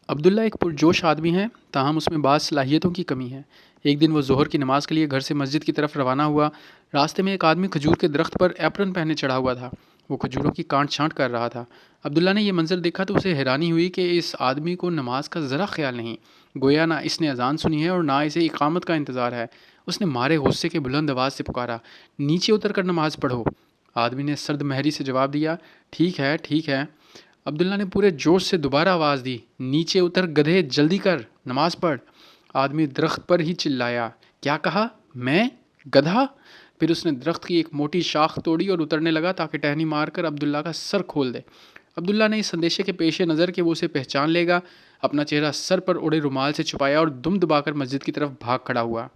عبداللہ ایک پرجوش آدمی ہے، تاہم اس میں بعض صلاحیتوں کی کمی ہے۔ ایک دن وہ ظہر کی نماز کے لیے گھر سے مسجد کی طرف روانہ ہوا۔ راستے میں ایک آدمی کھجور کے درخت پر ایپرن پہنے چڑھا ہوا تھا۔ وہ کھجوروں کی کانٹ چھانٹ کر رہا تھا۔ عبداللہ نے یہ منظر دیکھا تو اسے حیرانی ہوئی کہ اس آدمی کو نماز کا ذرا خیال نہیں، گویا نہ اس نے اذان سنی ہے اور نہ اسے اقامت کا انتظار ہے۔ اس نے مارے غصے کے بلند آواز سے پکارا، نیچے اتر کر نماز پڑھو۔ آدمی نے سرد مہری سے جواب دیا، ٹھیک ہے ٹھیک ہے۔ عبداللہ نے پورے جوش سے دوبارہ آواز دی، نیچے اتر گدھے، جلدی کر، نماز پڑھ۔ آدمی درخت پر ہی چلایا، کیا کہا، میں گدھا؟ پھر اس نے درخت کی ایک موٹی شاخ توڑی اور اترنے لگا تاکہ ٹہنی مار کر عبداللہ کا سر کھول دے۔ عبداللہ نے اس اندیشے کے پیش نظر کہ وہ اسے پہچان لے گا، اپنا چہرہ سر پر اڑے رومال سے چھپایا اور دم دبا کر مسجد کی طرف بھاگ کھڑا ہوا۔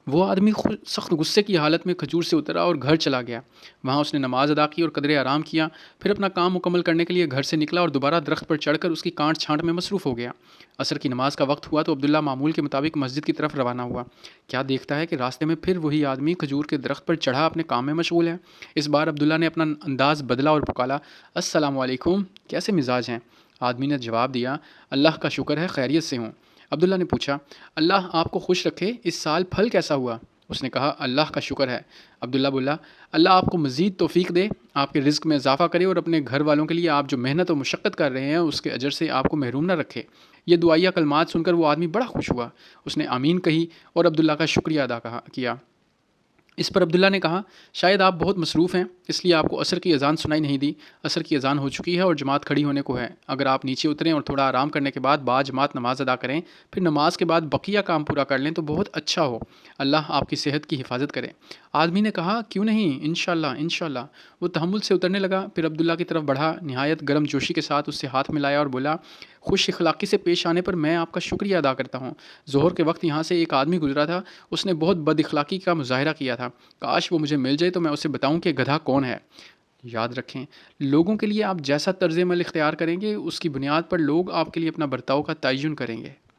وہ آدمی سخت غصے کی حالت میں کھجور سے اترا اور گھر چلا گیا۔ وہاں اس نے نماز ادا کی اور قدرے آرام کیا، پھر اپنا کام مکمل کرنے کے لیے گھر سے نکلا اور دوبارہ درخت پر چڑھ کر اس کی کانٹ چھانٹ میں مصروف ہو گیا۔ عصر کی نماز کا وقت ہوا تو عبداللہ معمول کے مطابق مسجد کی طرف روانہ ہوا۔ کیا دیکھتا ہے کہ راستے میں پھر وہی آدمی کھجور کے درخت پر چڑھا اپنے کام میں مشغول ہے۔ اس بار عبداللہ نے اپنا انداز بدلا اور پکارا، السلام علیکم، کیسے مزاج ہیں؟ آدمی نے جواب دیا، اللہ کا شکر ہے، خیریت سے ہوں۔ عبداللہ نے پوچھا، اللہ آپ کو خوش رکھے، اس سال پھل کیسا ہوا؟ اس نے کہا، اللہ کا شکر ہے۔ عبداللہ بولا، اللہ آپ کو مزید توفیق دے، آپ کے رزق میں اضافہ کرے اور اپنے گھر والوں کے لیے آپ جو محنت و مشقت کر رہے ہیں اس کے اجر سے آپ کو محروم نہ رکھے۔ یہ دعائیہ کلمات سن کر وہ آدمی بڑا خوش ہوا۔ اس نے آمین کہی اور عبداللہ کا شکریہ ادا کیا۔ اس پر عبداللہ نے کہا، شاید آپ بہت مصروف ہیں، اس لیے آپ کو عصر کی اذان سنائی نہیں دی۔ عصر کی اذان ہو چکی ہے اور جماعت کھڑی ہونے کو ہے۔ اگر آپ نیچے اتریں اور تھوڑا آرام کرنے کے بعد باجماعت نماز ادا کریں، پھر نماز کے بعد بقیہ کام پورا کر لیں تو بہت اچھا ہو۔ اللہ آپ کی صحت کی حفاظت کرے۔ آدمی نے کہا، کیوں نہیں، انشاءاللہ انشاءاللہ۔ وہ تحمل سے اترنے لگا، پھر عبداللہ کی طرف بڑھا، نہایت گرم جوشی کے ساتھ اس سے ہاتھ ملایا اور بولا، خوش اخلاقی سے پیش آنے پر میں آپ کا شکریہ ادا کرتا ہوں۔ ظہر کے وقت یہاں سے ایک آدمی گزرا تھا، اس نے بہت بد اخلاقی کا مظاہرہ کیا تھا، کاش وہ مجھے مل جائے تو میں اسے بتاؤں کہ گدھا کون ہے۔ یاد رکھیں، لوگوں کے لیے آپ جیسا طرز عمل اختیار کریں گے اس کی بنیاد پر لوگ آپ کے لیے اپنا برتاؤ کا تعین کریں گے۔